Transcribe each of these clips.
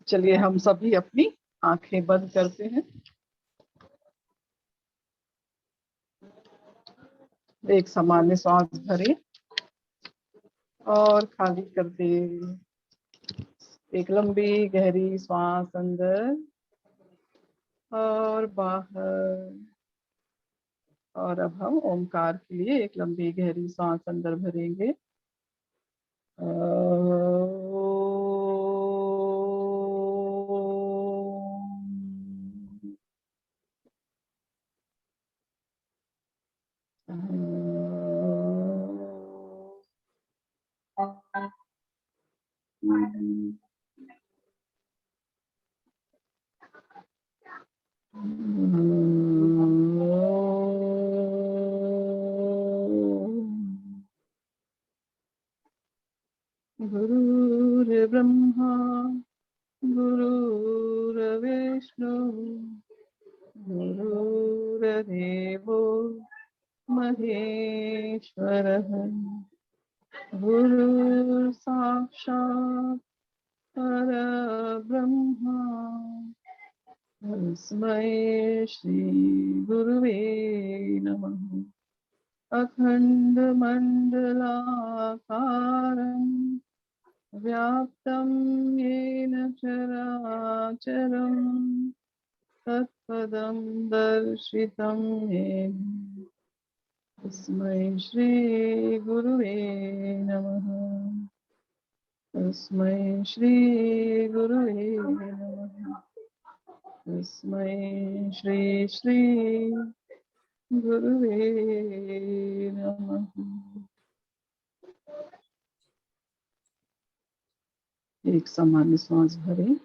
चलिए हम सभी अपनी आंखें बंद करते हैं। एक सामान्य सांस भरें और खाली कर दें। एक लंबी गहरी सांस अंदर और बाहर। और अब हम ओमकार के लिए एक लंबी गहरी सांस अंदर भरेंगे। गुरुर्ब्रह्मा गुरुर्विष्णु गुरुर्देवो महेश्वरः गुरुः साक्षात् परब्रह्मा तस्मै श्री गुरुवे नमः। अखण्डमण्डलाकारम् व्याप्तं येन चराचरं तत्पदं दर्शितं येन तस्मै श्री गुरुवे नमः। तस्मै श्री गुरुवे नमः। तस्मै श्री गुरुवे नमः। एक सामान्य सांस भरें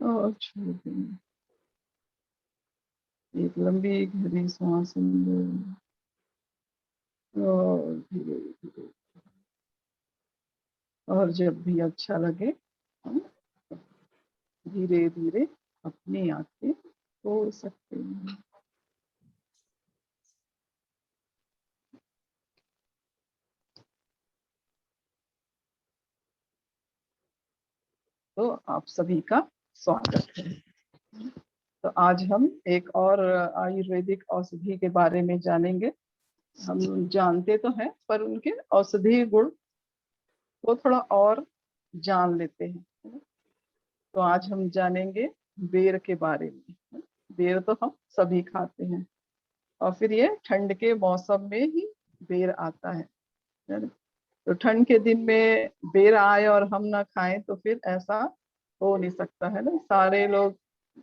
और छोड़ दें। एक लंबी गहरी सांस अंदर और धीरे धीरे। और जब भी अच्छा लगे हम धीरे धीरे अपनी आंखें खोल सकते हैं। तो आप सभी का स्वागत है। तो आज हम एक और आयुर्वेदिक औषधि के बारे में जानेंगे। हम जानते तो हैं पर उनके औषधीय गुण को थोड़ा और जान लेते हैं। तो आज हम जानेंगे बेर के बारे में। बेर तो हम सभी खाते हैं और फिर ये ठंड के मौसम में ही बेर आता है ना? तो ठंड के दिन में बेर आए और हम ना खाएं तो फिर ऐसा हो नहीं सकता है ना। सारे लोग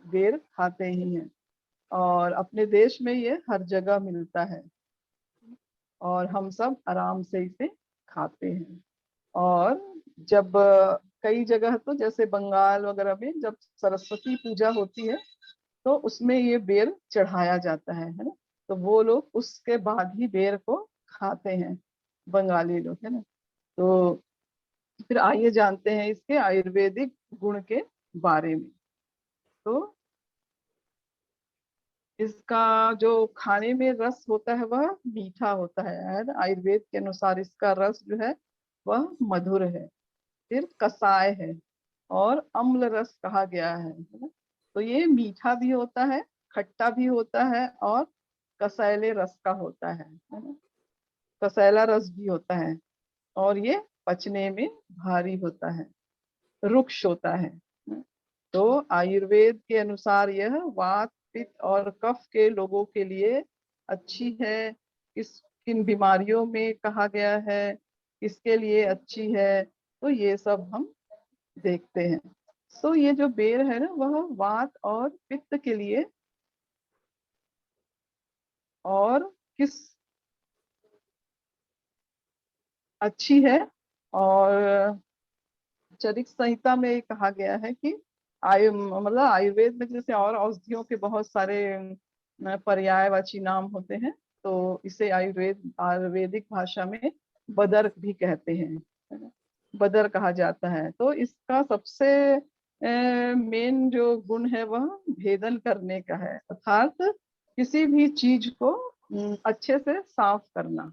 बेर खाते ही हैं और अपने देश में ये हर जगह मिलता है और हम सब आराम से इसे खाते हैं। और जब कई जगह तो जैसे बंगाल वगैरह में जब सरस्वती पूजा होती है तो उसमें ये बेर चढ़ाया जाता है ना। तो वो लोग उसके बाद ही बेर को खाते हैं, बंगाली लोग, है ना। तो फिर आइए जानते हैं इसके आयुर्वेदिक गुण के बारे में। तो इसका जो खाने में रस होता है वह मीठा होता है ना? आयुर्वेद के अनुसार इसका रस जो है वह मधुर है। फिर कसाय है और अम्ल रस कहा गया है ना। तो ये मीठा भी होता है, खट्टा भी होता है और कसैले रस का होता है ना। कसैला रस भी होता है और ये पचने में भारी होता है, रुक्ष होता है। तो आयुर्वेद के अनुसार यह वात पित्त और कफ के लोगों के लिए अच्छी है। किन बीमारियों में कहा गया है, किसके लिए अच्छी है, तो ये सब हम देखते हैं। तो ये जो बेर है ना वह वात और पित्त के लिए और किस अच्छी है। और चरिक संहिता में कहा गया है कि मतलब आयुर्वेद में जैसे और औषधियों के बहुत सारे पर्यायवाची नाम होते हैं। तो इसे आयुर्वेदिक भाषा में बदर भी कहते हैं, है ना? बदर कहा जाता है। तो इसका सबसे मेन जो गुण है वह भेदन करने का है, अर्थात किसी भी चीज को अच्छे से साफ करना,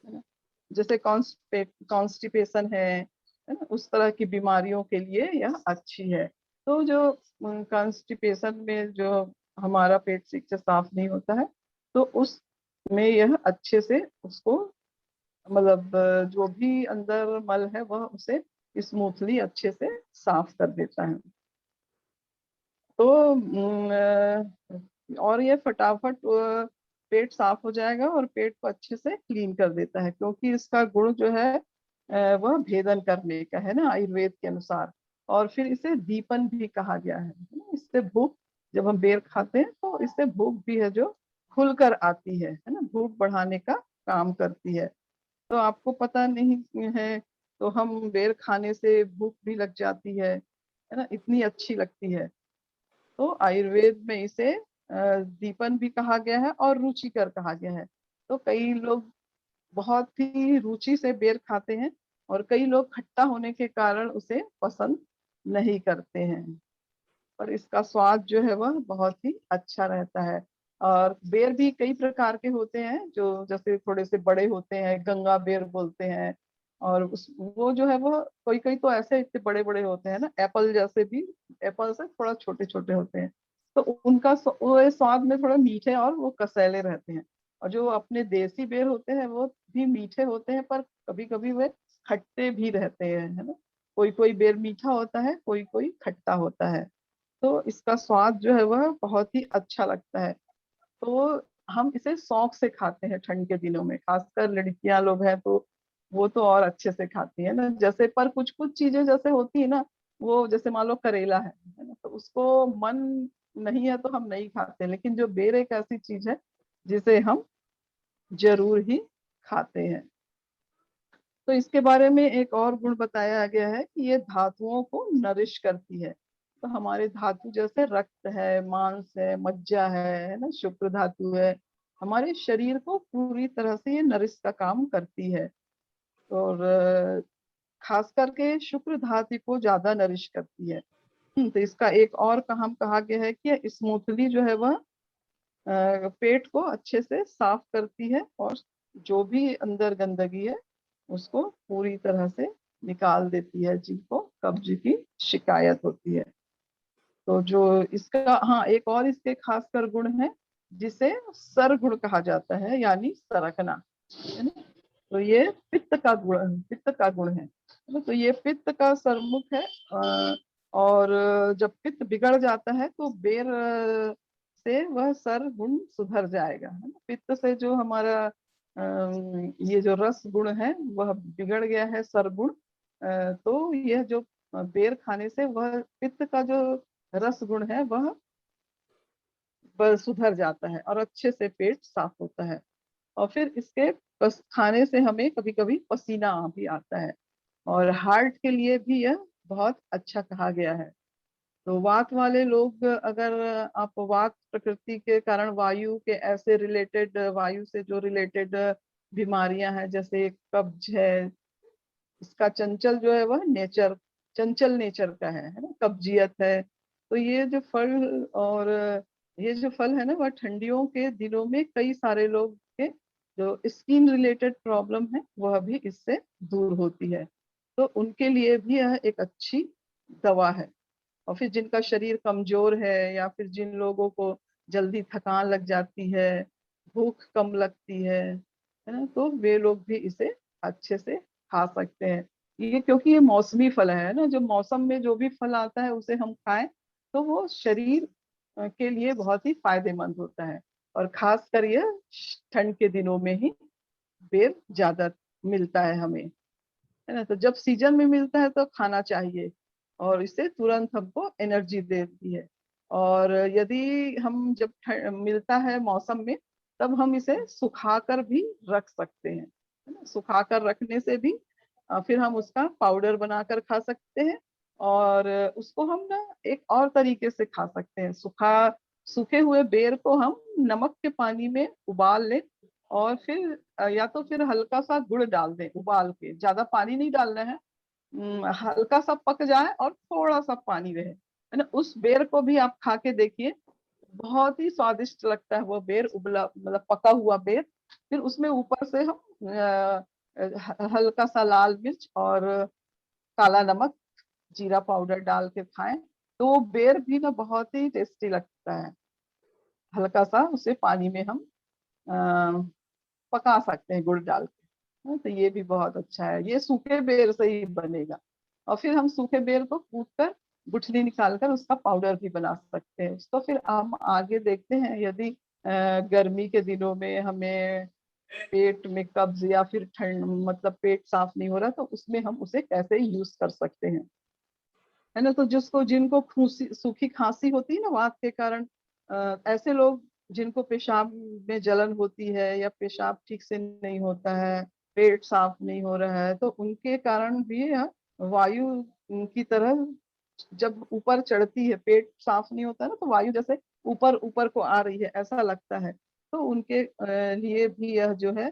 है ना। जैसे कॉन्स्टिपेशन है है ना, उस तरह की बीमारियों के लिए यह अच्छी है। तो जो कॉन्स्टिपेशन में जो हमारा पेट ठीक से साफ नहीं होता है, तो उसमें यह अच्छे से उसको मतलब जो भी अंदर मल है वह उसे स्मूथली अच्छे से साफ कर देता है। तो और ये फटाफट पेट साफ हो जाएगा और पेट को अच्छे से क्लीन कर देता है, क्योंकि इसका गुण जो है वह भेदन करने का है ना, आयुर्वेद के अनुसार। और फिर इसे दीपन भी कहा गया है ना? इससे भूख, जब हम बेर खाते हैं तो इससे भूख भी है जो खुलकर आती है ना, भूख बढ़ाने का काम करती है। तो आपको पता नहीं है, तो हम बेर खाने से भूख भी लग जाती है ना, इतनी अच्छी लगती है। तो आयुर्वेद में इसे दीपन भी कहा गया है और रुचिकर कहा गया है। तो कई लोग बहुत ही रुचि से बेर खाते हैं और कई लोग खट्टा होने के कारण उसे पसंद नहीं करते हैं, पर इसका स्वाद जो है वह बहुत ही अच्छा रहता है। और बेर भी कई प्रकार के होते हैं, जो जैसे थोड़े से बड़े होते हैं, गंगा बेर बोलते हैं। और उस वो जो है वो कोई कोई तो ऐसे इतने बड़े बड़े होते हैं ना, एप्पल जैसे भी, एप्पल से थोड़ा छोटे छोटे होते हैं। तो उनका वो स्वाद में थोड़ा मीठे और वो कसैले रहते हैं। और जो अपने देसी बेर होते हैं वो भी मीठे होते हैं, पर कभी कभी वे खट्टे भी रहते हैं, है ना। कोई कोई बेर मीठा होता है, कोई कोई खट्टा होता है। तो इसका स्वाद जो है वह बहुत ही अच्छा लगता है। तो हम इसे शौक से खाते हैं ठंड के दिनों में, खासकर लड़कियां लोग हैं तो वो तो और अच्छे से खाती है ना। जैसे पर कुछ कुछ चीजें जैसे होती है ना, वो जैसे मान लो करेला है ना, तो उसको मन नहीं है तो हम नहीं खाते, लेकिन जो बेर एक ऐसी चीज है जिसे हम जरूर ही खाते हैं। तो इसके बारे में एक और गुण बताया गया है कि ये धातुओं को नरिश करती है। तो हमारे धातु जैसे रक्त है, मांस है, मज्जा है ना, शुक्र धातु है, हमारे शरीर को पूरी तरह से ये नरिश का काम करती है। और खास करके शुक्र धातु को ज्यादा नरिश करती है। तो इसका एक और काम कहा गया है कि स्मूथली जो है वह पेट को अच्छे से साफ करती है, और जो भी अंदर गंदगी है उसको पूरी तरह से निकाल देती है, जिनको कब्ज की शिकायत होती है। तो जो इसका, हाँ, एक और इसके खास कर गुण है जिसे सर गुण कहा जाता है, यानी सरकना, है ना। तो ये पित्त का गुण है ना? तो ये पित्त का सरमुख है। और जब पित्त बिगड़ जाता है तो बेर से वह सर गुण सुधर जाएगा, है ना। पित्त से जो हमारा ये जो रस गुण है वह बिगड़ गया है, सर गुण। तो यह जो बेर खाने से वह पित्त का जो रस गुण है वह सुधर जाता है और अच्छे से पेट साफ होता है। और फिर इसके बस खाने से हमें कभी कभी पसीना भी आता है, और हार्ट के लिए भी यह बहुत अच्छा कहा गया है। तो वात वाले लोग, अगर आप वात प्रकृति के कारण वायु के ऐसे रिलेटेड, वायु से जो रिलेटेड बीमारियां हैं, जैसे कब्ज है, इसका चंचल जो है वह नेचर, चंचल नेचर का है ना, कब्जियत है। तो ये जो फल, और ये जो फल है ना, वह ठंडियों के दिनों में कई सारे लोग के जो स्किन रिलेटेड प्रॉब्लम है वह भी इससे दूर होती है। तो उनके लिए भी यह एक अच्छी दवा है। और फिर जिनका शरीर कमजोर है, या फिर जिन लोगों को जल्दी थकान लग जाती है, भूख कम लगती है ना, तो वे लोग भी इसे अच्छे से खा सकते हैं। ये क्योंकि ये मौसमी फल है ना, जो मौसम में जो भी फल आता है उसे हम खाएं तो वो शरीर के लिए बहुत ही फायदेमंद होता है। और खासकर यह ठंड के दिनों में ही बेर ज्यादा मिलता है हमें, है ना। तो जब सीजन में मिलता है तो खाना चाहिए, और इससे तुरंत हमको एनर्जी देती है। और यदि हम जब मिलता है मौसम में, तब हम इसे सुखाकर भी रख सकते हैं, है ना। सुखाकर रखने से भी फिर हम उसका पाउडर बनाकर खा सकते हैं। और उसको हम ना एक और तरीके से खा सकते हैं। सूखे हुए बेर को हम नमक के पानी में उबाल लें, और फिर या तो फिर हल्का सा गुड़ डाल दें उबाल के, ज्यादा पानी नहीं डालना है। हल्का सा पक जाए और थोड़ा सा पानी रहे, है ना, उस बेर को भी आप खा के देखिए। बहुत ही स्वादिष्ट लगता है वो बेर, उबला मतलब पका हुआ बेर। फिर उसमें ऊपर से हम हल्का सा लाल मिर्च और काला नमक, जीरा पाउडर डाल के खाएं तो वो बेर भी ना बहुत ही टेस्टी लगता है। हल्का सा उसे पानी में हम अ, पका सकते हैं गुड़ डाल के। तो ये भी बहुत अच्छा है, ये सूखे बेर से ही बनेगा। और फिर हम सूखे बेर को कूट कर गुठली निकाल कर उसका पाउडर भी बना सकते हैं। तो फिर हम आगे देखते हैं, यदि गर्मी के दिनों में हमें पेट में कब्ज या फिर ठंड, मतलब पेट साफ नहीं हो रहा, तो उसमें हम उसे कैसे यूज कर सकते हैं, है ना। तो जिसको जिनको खूसी सूखी खांसी होती है ना वात के कारण, ऐसे लोग जिनको पेशाब में जलन होती है या पेशाब ठीक से नहीं होता है, पेट साफ नहीं हो रहा है, तो उनके कारण भी यह वायु की तरह जब ऊपर चढ़ती है, पेट साफ नहीं होता है ना, तो वायु जैसे ऊपर ऊपर को आ रही है ऐसा लगता है। तो उनके लिए भी यह जो है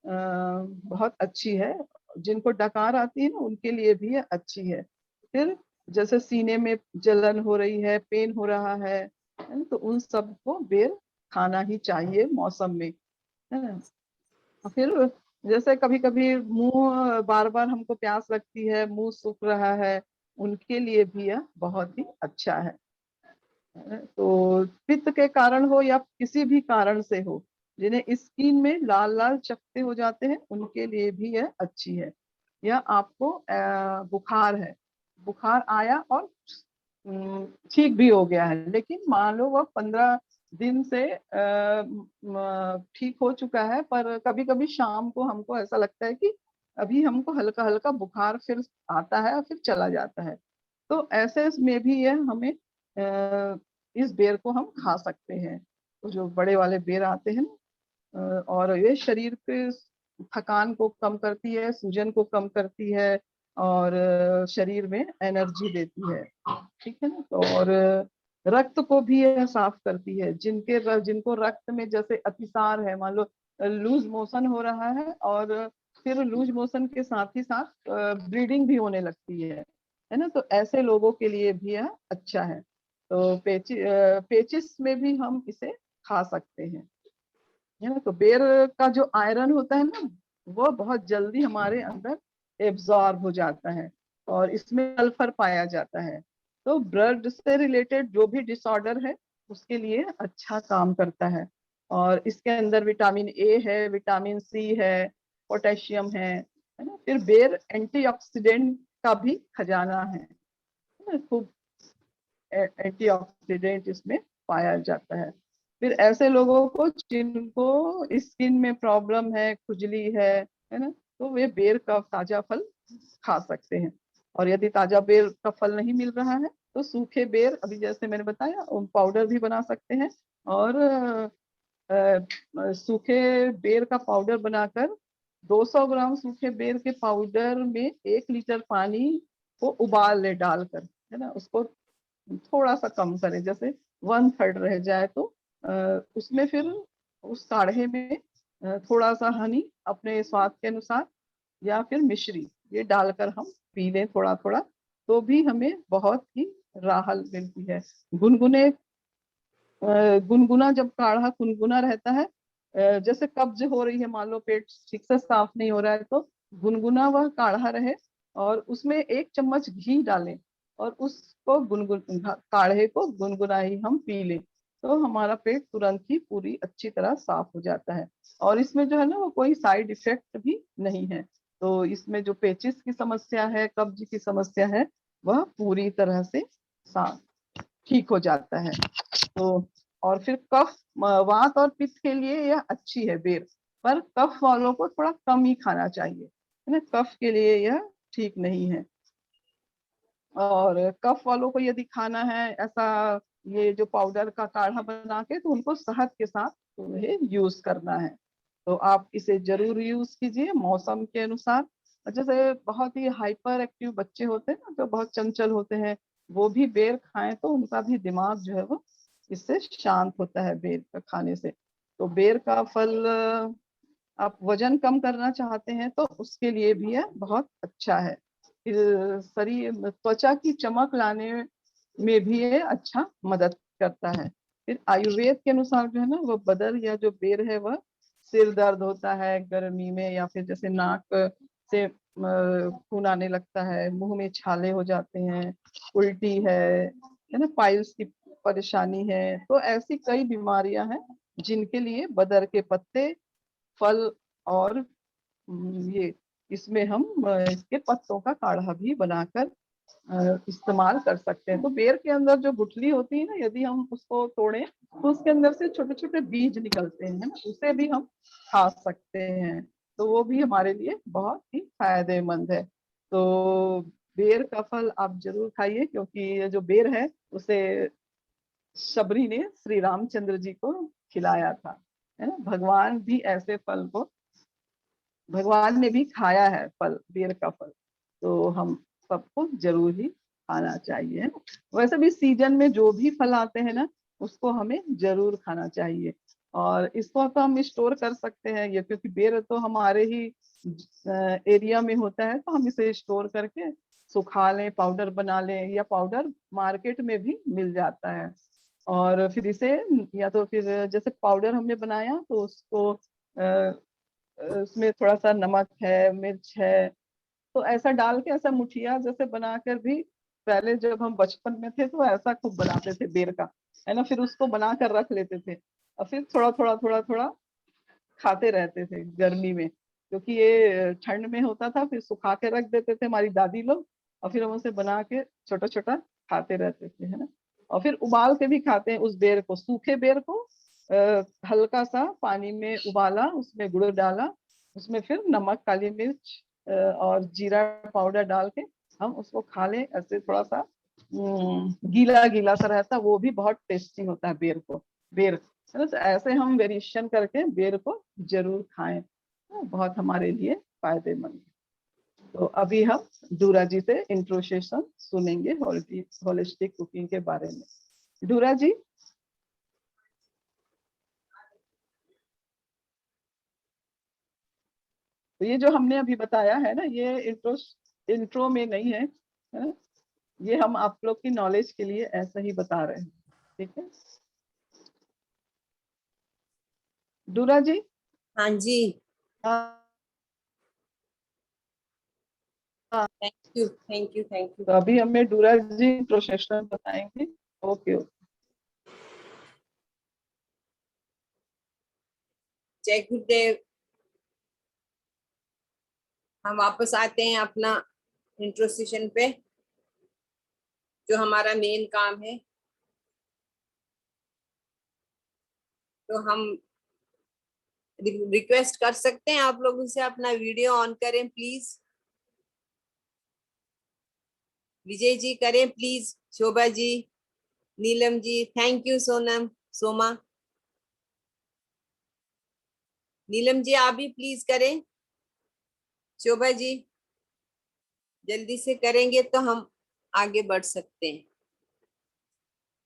बहुत अच्छी है। जिनको डकार आती है ना उनके लिए भी यह अच्छी है। फिर जैसे सीने में जलन हो रही है, पेन हो रहा है ना, तो उन सबको बेर खाना ही चाहिए मौसम में, है ना। और फिर जैसे कभी कभी मुंह बार बार हमको प्यास लगती है, मुंह सूख रहा है, उनके लिए भी यह बहुत ही अच्छा है। तो पित्त के कारण हो या किसी भी कारण से हो, जिन्हें स्किन में लाल लाल चकत्ते हो जाते हैं, उनके लिए भी यह अच्छी है। यह आपको बुखार है, बुखार आया और ठीक भी हो गया है, लेकिन मान लो वह 15 दिन से ठीक हो चुका है, पर कभी कभी शाम को हमको ऐसा लगता है कि अभी हमको हल्का हल्का बुखार फिर आता है और फिर चला जाता है। तो ऐसे में भी यह हमें इस बेर को हम खा सकते हैं। तो जो बड़े वाले बेर आते हैं ना, और ये शरीर के थकान को कम करती है, सूजन को कम करती है, और शरीर में एनर्जी देती है, ठीक है ना। तो और रक्त को भी यह साफ करती है। जिनको रक्त में जैसे अतिसार है, मान लो लूज मोशन हो रहा है और फिर लूज मोशन के साथ ही साथ ब्लीडिंग भी होने लगती है ना, तो ऐसे लोगों के लिए भी यह अच्छा है। तो पेचिस में भी हम इसे खा सकते हैं, है ना। तो बेर का जो आयरन होता है ना, वो बहुत जल्दी हमारे अंदर एब्जॉर्ब हो जाता है, और इसमें सल्फर पाया जाता है। तो ब्लड से रिलेटेड जो भी डिसऑर्डर है उसके लिए अच्छा काम करता है। और इसके अंदर विटामिन ए है, विटामिन सी है, पोटेशियम है ना। फिर बेर एंटीऑक्सीडेंट का भी खजाना है ना, खूब एंटीऑक्सीडेंट इसमें पाया जाता है। फिर ऐसे लोगों को जिनको स्किन में प्रॉब्लम है, खुजली है ना, तो वे बेर का ताजा फल खा सकते हैं। और यदि ताजा बेर का फल नहीं मिल रहा है तो सूखे बेर, अभी जैसे मैंने बताया, पाउडर भी बना सकते हैं। और सूखे बेर का पाउडर बनाकर 200 ग्राम सूखे बेर के पाउडर में 1 लीटर पानी को उबाल ले डालकर, है ना, उसको थोड़ा सा कम करें, जैसे 1/3 रह जाए, तो उसमें फिर उस काढ़े में थोड़ा सा हनी अपने स्वाद के अनुसार या फिर मिश्री ये डालकर हम पी लें थोड़ा थोड़ा, तो भी हमें बहुत ही राहत मिलती है। गुनगुने गुनगुना जब काढ़ा गुनगुना रहता है, जैसे कब्ज हो रही है, मान लो पेट ठीक से साफ नहीं हो रहा है, तो गुनगुना वह काढ़ा रहे और उसमें 1 चम्मच घी डालें और उसको गुनगुन काढ़े को गुनगुना ही हम पी लें, तो हमारा पेट तुरंत ही पूरी अच्छी तरह साफ हो जाता है। और इसमें जो है ना वो कोई साइड इफेक्ट भी नहीं है। तो इसमें जो पेचिस की समस्या है, कब्ज की समस्या है, वह पूरी तरह से साफ ठीक हो जाता है। तो और फिर कफ, वात और पित्त के लिए यह अच्छी है बेर, पर कफ वालों को थोड़ा कम ही खाना चाहिए, है ना, कफ के लिए यह ठीक नहीं है। और कफ वालों को यदि खाना है ऐसा ये जो पाउडर का काढ़ा बना के, तो उनको शहद के साथ उन्हें यूज करना है। तो आप इसे जरूर यूज कीजिए मौसम के अनुसार। जैसे बहुत ही हाइपर एक्टिव बच्चे होते हैं ना, जो बहुत चंचल होते हैं, वो भी बेर खाएं तो उनका भी दिमाग जो है वो इससे शांत होता है बेर का खाने से। तो बेर का फल, आप वजन कम करना चाहते हैं तो उसके लिए भी यह बहुत अच्छा है। फिर शरीर त्वचा की चमक लाने में भी ये अच्छा मदद करता है। फिर आयुर्वेद के अनुसार जो है ना, वो बदर या जो बेर है वह सिर दर्द होता है गर्मी में, या फिर जैसे नाक से खून आने लगता है, मुंह में छाले हो जाते हैं, उल्टी है ना, पाइल्स की परेशानी है। तो ऐसी कई बीमारियां हैं जिनके लिए बदर के पत्ते, फल और ये इसमें हम इसके पत्तों का काढ़ा भी बनाकर इस्तेमाल कर सकते हैं। तो बेर के अंदर जो गुठली होती है ना, यदि हम उसको तोड़ें तो उसके अंदर से छोटे छोटे बीज निकलते हैं ना, उसे भी हम खा सकते हैं। तो वो भी हमारे लिए बहुत ही फायदेमंद है। तो बेर का फल आप जरूर खाइए, क्योंकि ये जो बेर है उसे शबरी ने श्री रामचंद्र जी को खिलाया था, है ना। भगवान भी ऐसे फल को, भगवान ने भी खाया है फल, बेर का फल। तो हम सबको जरूर ही खाना चाहिए, है ना। वैसे भी सीजन में जो भी फल आते हैं ना, उसको हमें जरूर खाना चाहिए। और इसको तो हम स्टोर कर सकते हैं ये, क्योंकि बेर तो हमारे ही एरिया में होता है, तो हम इसे स्टोर करके सुखा लें, पाउडर बना लें, या पाउडर मार्केट में भी मिल जाता है। और फिर इसे, या तो फिर जैसे पाउडर हमने बनाया तो उसको उसमें थोड़ा सा नमक है, मिर्च है, तो ऐसा डाल के ऐसा मुठिया जैसे बनाकर भी, पहले जब हम बचपन में थे तो ऐसा खूब बनाते थे बेर का, है ना। फिर उसको बनाकर रख लेते थे और फिर थोड़ा थोड़ा थोड़ा थोड़ा खाते रहते थे गर्मी में, क्योंकि ये ठंड में होता था। फिर सुखा के रख देते थे हमारी दादी लोग, और फिर हम उसे बना के छोटा छोटा खाते रहते थे, है ना। और फिर उबाल के भी खाते हैं उस बेर को, सूखे बेर को हल्का सा पानी में उबाला, उसमें गुड़ डाला, उसमें फिर नमक, काली मिर्च और जीरा पाउडर डाल के हम उसको खा लें, ऐसे थोड़ा सा गीला गीला सा रहता, वो भी बहुत टेस्टी होता है बेर को, बेर, है ना। तो ऐसे हम वेरिएशन करके बेर को जरूर खाएं, बहुत हमारे लिए फायदेमंद है। तो अभी हम डूरा जी से इंट्रोडक्शन सुनेंगे होलिस्टिक कुकिंग के बारे में। डूरा जी। तो ये जो हमने अभी बताया है ना, ये इंट्रो में नहीं है, है ना? ये हम आप लोग की नॉलेज के लिए ऐसा ही बता रहे हैं, ठीक है। डूरा जी। हाँ जी। हाँ हाँ। Thank you, thank you, thank you. तो अभी हमें डूरा जी प्रोसेशन बताएंगे। Okay okay. जय गुरुदेव। हम वापस आते हैं अपना इंट्रो सेशन पे, जो हमारा मेन काम है। तो हम रिक्वेस्ट कर सकते हैं आप लोगों से, अपना वीडियो ऑन करें प्लीज। विजय जी करें please, Shobha ji, Neelam ji, thank you Sonam, Soma. Neelam ji आप भी प्लीज करें, शोभा जी जल्दी से करेंगे तो हम आगे बढ़ सकते हैं।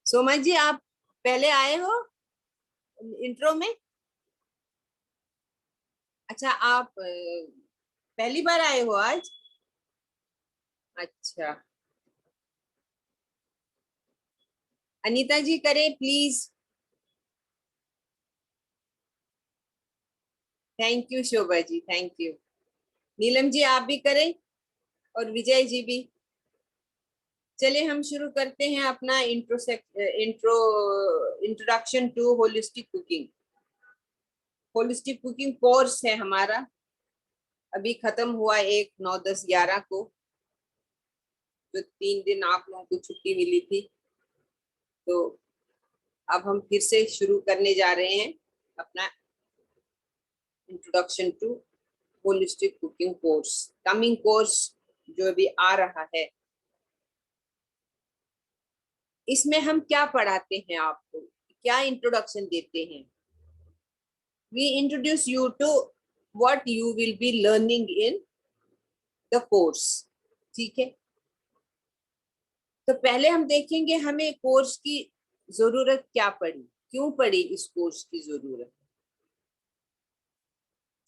सोमा जी आप पहले आए हो इंट्रो में? अच्छा, आप पहली बार आए हो आज? अच्छा, अनीता जी करें please. Thank you Shobha ji, thank you. Neelam ji आप भी करें, और विजय जी भी। चलिए हम शुरू करते हैं अपना introduction to holistic cooking. Holistic cooking course है हमारा, अभी खत्म हुआ 1/9/10/11 को, जो 3 दिन आप लोगों को छुट्टी मिली थी। तो अब हम फिर से शुरू करने जा रहे हैं अपना introduction to holistic cooking course, coming course जो अभी आ रहा है। इसमें हम क्या पढ़ाते हैं आपको, क्या इंट्रोडक्शन देते हैं? We introduce you to what you will be learning in the course, ठीक है। तो पहले हम देखेंगे हमें कोर्स की जरूरत क्या पड़ी, क्यों पड़ी इस कोर्स की जरूरत।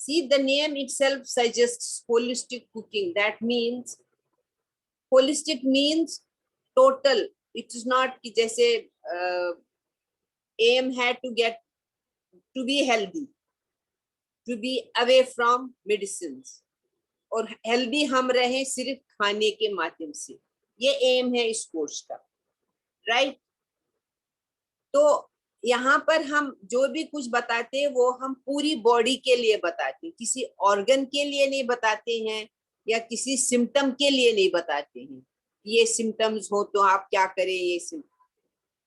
See, the name itself suggests holistic cooking. That means holistic means total. It is not कि जैसे aim है to get to be healthy, to be away from medicines, और हेल्दी हम रहें सिर्फ खाने के माध्यम से। ये एम है इस कोर्स का, राइट। तो यहाँ पर हम जो भी कुछ बताते हैं वो हम पूरी बॉडी के लिए बताते हैं, किसी ऑर्गन के लिए नहीं बताते हैं या किसी सिम्टम के लिए नहीं बताते हैं। ये सिम्टम्स हो तो आप क्या करें, ये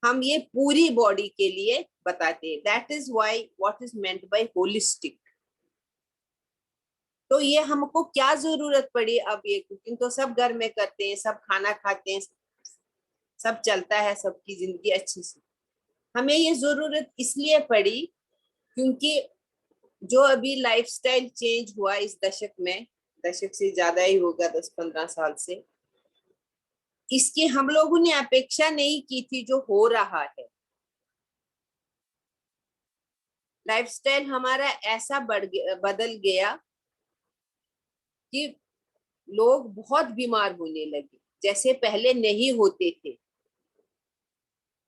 हम ये पूरी बॉडी के लिए बताते हैं। That is why what is meant by holistic. तो ये हमको क्या जरूरत पड़ी, अब ये कुकिंग तो सब घर में करते हैं, सब खाना खाते हैं, सब चलता है, सबकी जिंदगी अच्छी से। हमें ये जरूरत इसलिए पड़ी क्योंकि जो अभी लाइफस्टाइल चेंज हुआ इस दशक में, दशक से ज्यादा ही होगा, 10-15 साल से, इसकी हम लोगों ने अपेक्षा नहीं की थी जो हो रहा है। लाइफस्टाइल हमारा ऐसा बदल गया कि लोग बहुत बीमार होने लगे, जैसे पहले नहीं होते थे।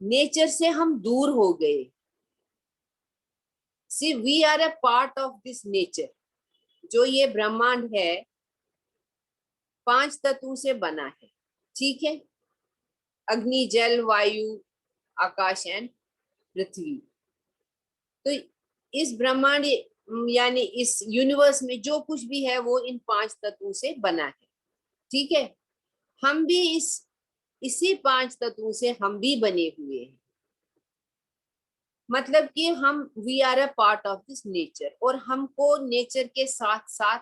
नेचर से हम दूर हो गए। So we are a part of this nature. जो ये ब्रह्मांड है 5 तत्वों से बना है, ठीक है। अग्नि, जल, वायु, आकाश एंड पृथ्वी। तो इस ब्रह्मांड यानी इस यूनिवर्स में जो कुछ भी है वो इन 5 तत्वों से बना है, ठीक है। हम भी इसी 5 तत्वों से हम भी बने हुए हैं। मतलब कि हम we are a part of this nature, और हमको नेचर के साथ साथ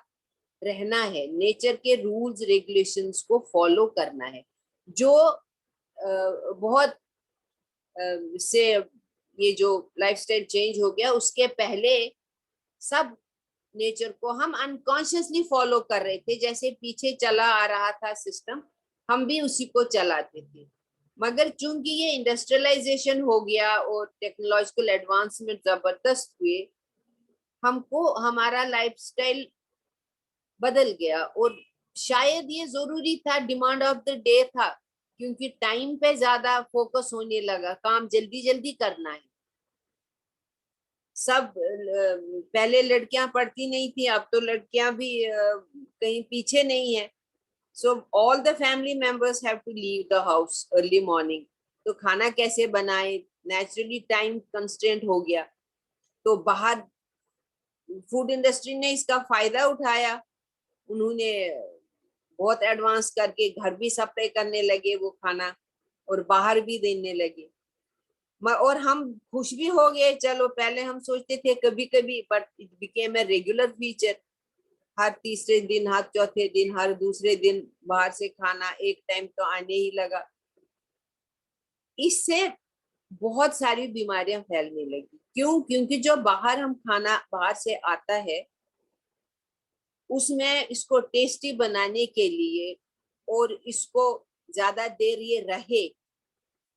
रहना है, नेचर के रूल्स रेगुलेशंस को फॉलो करना है। जो बहुत से ये जो लाइफस्टाइल चेंज हो गया उसके पहले सब नेचर को हम अनकॉन्शियसली फॉलो कर रहे थे, जैसे पीछे चला आ रहा था सिस्टम, हम भी उसी को चलाते थे। मगर चूंकि ये इंडस्ट्रियलाइजेशन हो गया और टेक्नोलॉजिकल एडवांसमेंट जबरदस्त हुए, हमको हमारा लाइफस्टाइल बदल गया। और शायद ये जरूरी था, डिमांड ऑफ द डे था, क्योंकि टाइम पे ज्यादा फोकस होने लगा, काम जल्दी जल्दी करना है। सब पहले लड़कियां पढ़ती नहीं थी, अब तो लड़कियां भी कहीं पीछे नहीं है। So all the family members have to leave the house early morning. तो खाना कैसे बनाए, नेचुरली टाइम कंस्ट्रेंट हो गया। तो बाहर फूड इंडस्ट्री ने इसका फायदा उठाया, उन्होंने बहुत एडवांस करके घर भी सप्लाई करने लगे वो खाना, और बाहर भी देने लगे। और हम खुश भी हो गए। चलो पहले हम सोचते थे कभी कभी, but it became a regular feature. हर तीसरे दिन, हर चौथे दिन, हर दूसरे दिन बाहर से खाना एक टाइम तो आने ही लगा। इससे बहुत सारी बीमारियां फैलने लगी। क्यों? क्योंकि जो बाहर हम खाना बाहर से आता है उसमें इसको टेस्टी बनाने के लिए और इसको ज्यादा देर ये रहे,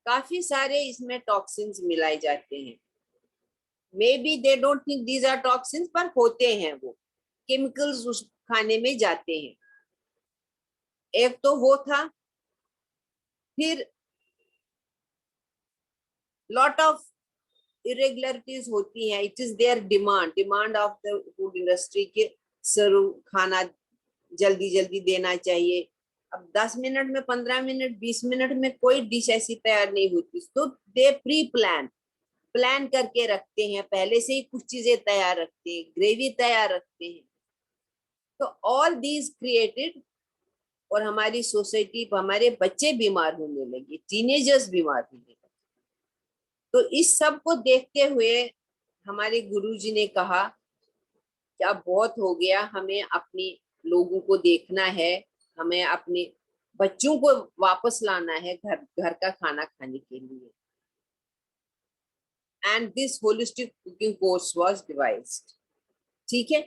काफी सारे इसमें टॉक्सिन्स मिलाए जाते हैं। Maybe they don't think these are toxins, पर होते हैं, वो केमिकल्स उस खाने में जाते हैं। एक तो वो था। फिर लॉट ऑफ इरेगुलरिटीज होती हैं। It is their demand of the food industry के सर्व खाना जल्दी जल्दी देना चाहिए। अब 10 मिनट में, 15 मिनट, 20 मिनट में कोई डिश ऐसी तैयार नहीं होती। तो दे प्री प्लान करके रखते हैं, पहले से ही कुछ चीजें तैयार रखते हैं, ग्रेवी तैयार रखते हैं। तो ऑल दीज क्रिएटेड, और हमारी सोसाइटी, हमारे बच्चे बीमार होने लगे, टीनेजर्स बीमार होने लगे। तो इस सब को देखते हुए हमारे गुरुजी ने कहा कि अब बहुत हो गया, हमें अपने लोगों को देखना है, हमें अपने बच्चों को वापस लाना है घर का खाना खाने के लिए। And this holistic cooking course was devised, ठीक है।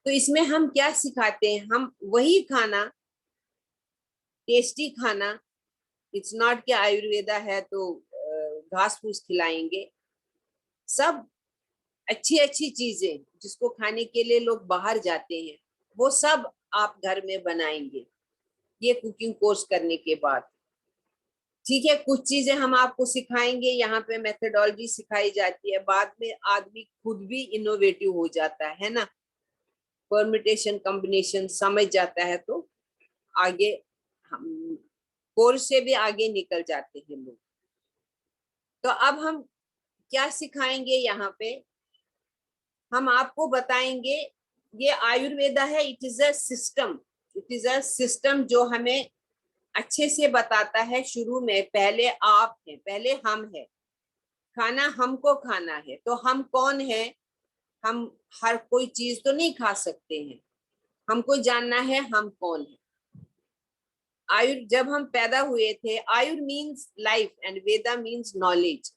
तो इसमें हम क्या सिखाते हैं? हम वही खाना, टेस्टी खाना, इट्स नॉट कि आयुर्वेदा है तो घास फूस खिलाएंगे। सब अच्छी अच्छी चीजें जिसको खाने के लिए लोग बाहर जाते हैं, वो सब आप घर में बनाएंगे ये कुकिंग कोर्स करने के बाद, ठीक है। कुछ चीजें हम आपको सिखाएंगे, यहाँ पे मेथोडोलॉजी सिखाई जाती है। बाद में आदमी खुद भी इनोवेटिव हो जाता है ना। परमिटेशन कॉम्बिनेशन समझ जाता है तो आगे हम कोर्स से भी आगे निकल जाते हैं लोग। तो अब हम क्या सिखाएंगे यहाँ पे, हम आपको बताएंगे ये आयुर्वेदा है, it is a system, it is a system जो हमें अच्छे से बताता है। शुरू में पहले आप हैं, पहले हम है, खाना हमको खाना है। तो हम कौन है, हम हर कोई चीज तो नहीं खा सकते हैं, हमको जानना है हम कौन है। जब हम पैदा हुए थे, ayur means life and veda means knowledge.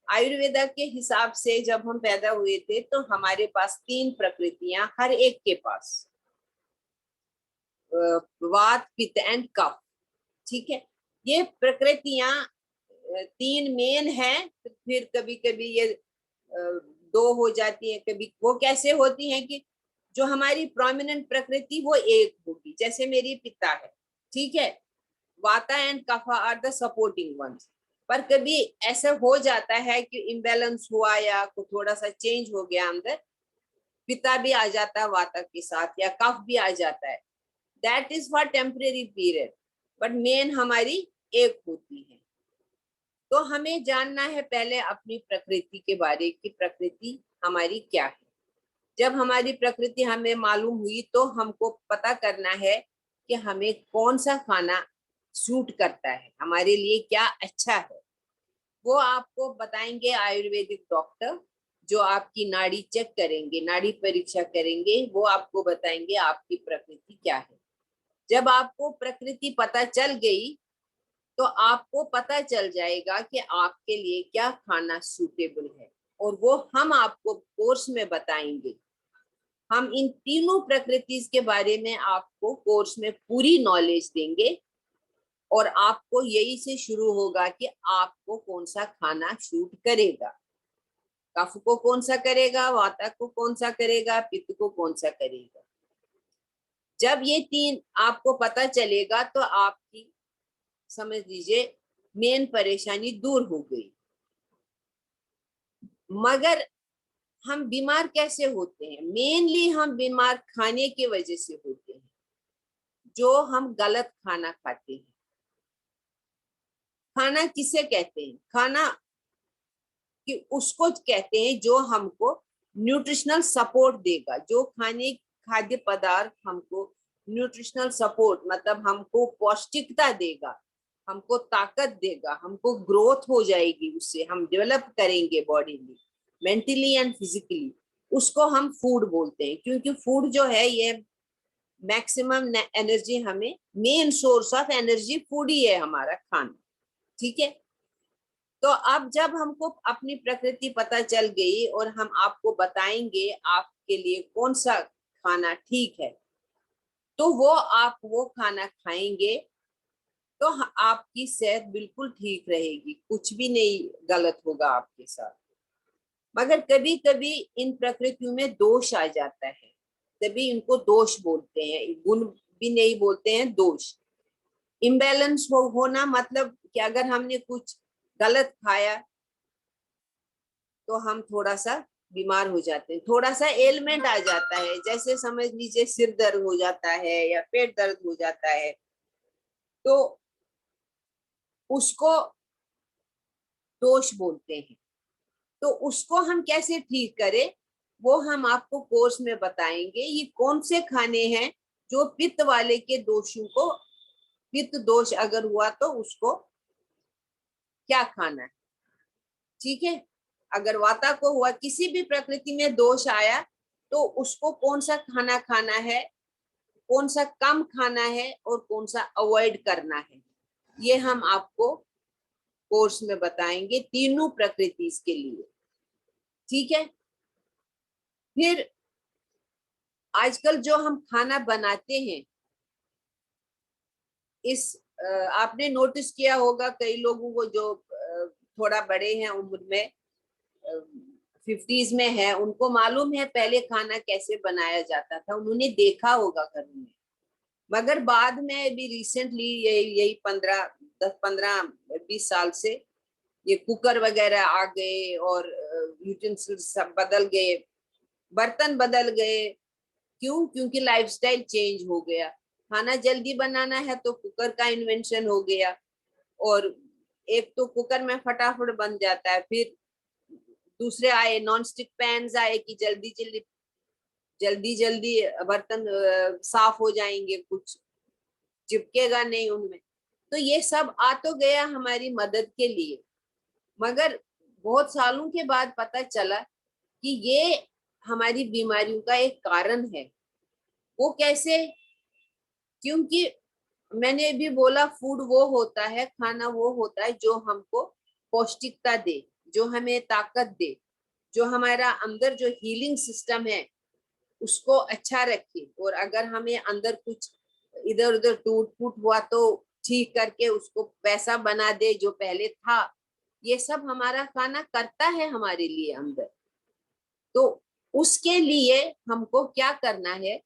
Ayurveda के हिसाब से जब हम पैदा हुए थे तो हमारे पास 3 प्रकृतियां, हर एक के पास, वात पित्त एंड कफ। ठीक है, ये प्रकृतियां 3 मेन है, फिर कभी कभी ये 2 हो जाती है। कभी वो कैसे होती है कि जो हमारी प्रोमिनेंट प्रकृति वो एक होगी, जैसे मेरी पिता है, ठीक है, vata and kapha are the supporting ones. पर कभी ऐसा हो जाता है कि इम्बैलेंस हुआ या थोड़ा सा चेंज हो गया अंदर, पिता भी आ जाता है वाता के साथ या कफ भी आ जाता है, that is for temporary period, but main हमारी एक होती है। तो हमें जानना है पहले अपनी प्रकृति के बारे की, प्रकृति हमारी क्या है। जब हमारी प्रकृति हमें मालूम हुई तो हमको पता करना है कि हमें कौन सा खाना सूट करता है, हमारे लिए क्या अच्छा है। वो आपको बताएंगे आयुर्वेदिक डॉक्टर, जो आपकी नाड़ी चेक करेंगे, नाड़ी परीक्षा करेंगे, वो आपको बताएंगे आपकी प्रकृति क्या है। जब आपको प्रकृति पता चल गई तो आपको पता चल जाएगा कि आपके लिए क्या खाना सूटेबल है, और वो हम आपको कोर्स में बताएंगे। हम इन तीनों प्रकृति के बारे में आपको कोर्स में पूरी नॉलेज देंगे, और आपको यही से शुरू होगा कि आपको कौन सा खाना शूट करेगा, कफ को कौन सा करेगा, वाता को कौन सा करेगा, पित्त को कौन सा करेगा। जब ये 3 आपको पता चलेगा तो आपकी, समझ लीजिए, मेन परेशानी दूर हो गई। मगर हम बीमार कैसे होते हैं? मेनली हम बीमार खाने की वजह से होते हैं, जो हम गलत खाना खाते हैं। खाना किसे कहते हैं? खाना कि उसको कहते हैं जो हमको न्यूट्रिशनल सपोर्ट देगा, जो खाद्य पदार्थ हमको न्यूट्रिशनल सपोर्ट, मतलब हमको पौष्टिकता देगा, हमको ताकत देगा, हमको ग्रोथ हो जाएगी, उससे हम डेवलप करेंगे बॉडी में, मेंटली एंड फिजिकली, उसको हम फूड बोलते हैं। क्योंकि फूड जो है ये मैक्सिमम एनर्जी, हमें main source of energy food ही है हमारा खाना। ठीक है, तो अब जब हमको अपनी प्रकृति पता चल गई और हम आपको बताएंगे आपके लिए कौन सा खाना ठीक है, तो वो आप वो खाना खाएंगे तो आपकी सेहत बिल्कुल ठीक रहेगी, कुछ भी नहीं गलत होगा आपके साथ। मगर कभी कभी इन प्रकृतियों में दोष आ जाता है, तभी इनको दोष बोलते हैं, गुण भी नहीं बोलते हैं, दोष। इम्बैलेंस होना मतलब कि अगर हमने कुछ गलत खाया तो हम थोड़ा सा बीमार हो जाते हैं, थोड़ा सा एलिमेंट आ जाता है, जैसे समझ लीजिए सिर दर्द हो जाता है या पेट दर्द हो जाता है, तो उसको दोष बोलते हैं। तो उसको हम कैसे ठीक करें वो हम आपको कोर्स में बताएंगे। ये कौन से खाने हैं जो पित्त वाले के दोषों को, पित्त दोष अगर हुआ तो उसको क्या खाना है। ठीक है, अगर वाता को हुआ, किसी भी प्रकृति में दोष आया तो उसको कौन सा खाना खाना है, कौन सा कम खाना है और कौन सा अवॉइड करना है, ये हम आपको कोर्स में बताएंगे तीनों प्रकृति के लिए। ठीक है, फिर आजकल जो हम खाना बनाते हैं, इस आपने नोटिस किया होगा कई लोगों को जो थोड़ा बड़े हैं उम्र में, 50s में है, उनको मालूम है पहले खाना कैसे बनाया जाता था, उन्होंने देखा होगा घर में। मगर बाद में अभी रिसेंटली यही 10-15-20 साल से ये कुकर वगैरह आ गए और यूटेंसिल्स सब बदल गए, बर्तन बदल गए, क्यों? क्योंकि लाइफस्टाइल चेंज हो गया। खाना जल्दी बनाना है तो कुकर का इन्वेंशन हो गया, और एक तो कुकर में फटाफट बन जाता है, फिर दूसरे आए नॉन स्टिक पैन्स आए कि जल्दी जल्दी जल्दी जल्दी बर्तन साफ हो जाएंगे, कुछ चिपकेगा नहीं उनमें। तो ये सब आ तो गया हमारी मदद के लिए, मगर बहुत सालों के बाद पता चला कि ये हमारी बीमारियों का एक कारण है। वो कैसे? क्योंकि मैंने भी बोला, फूड वो होता है, खाना वो होता है जो हमको पौष्टिकता दे, जो हमें ताकत दे, जो हमारा अंदर जो हीलिंग सिस्टम है उसको अच्छा रखे। और अगर हमें अंदर कुछ इधर उधर टूट फूट हुआ तो ठीक करके उसको पैसा बना दे जो पहले था। ये सब हमारा खाना करता है हमारे लिए अंदर। तो उसके लिए हमको क्या करना है,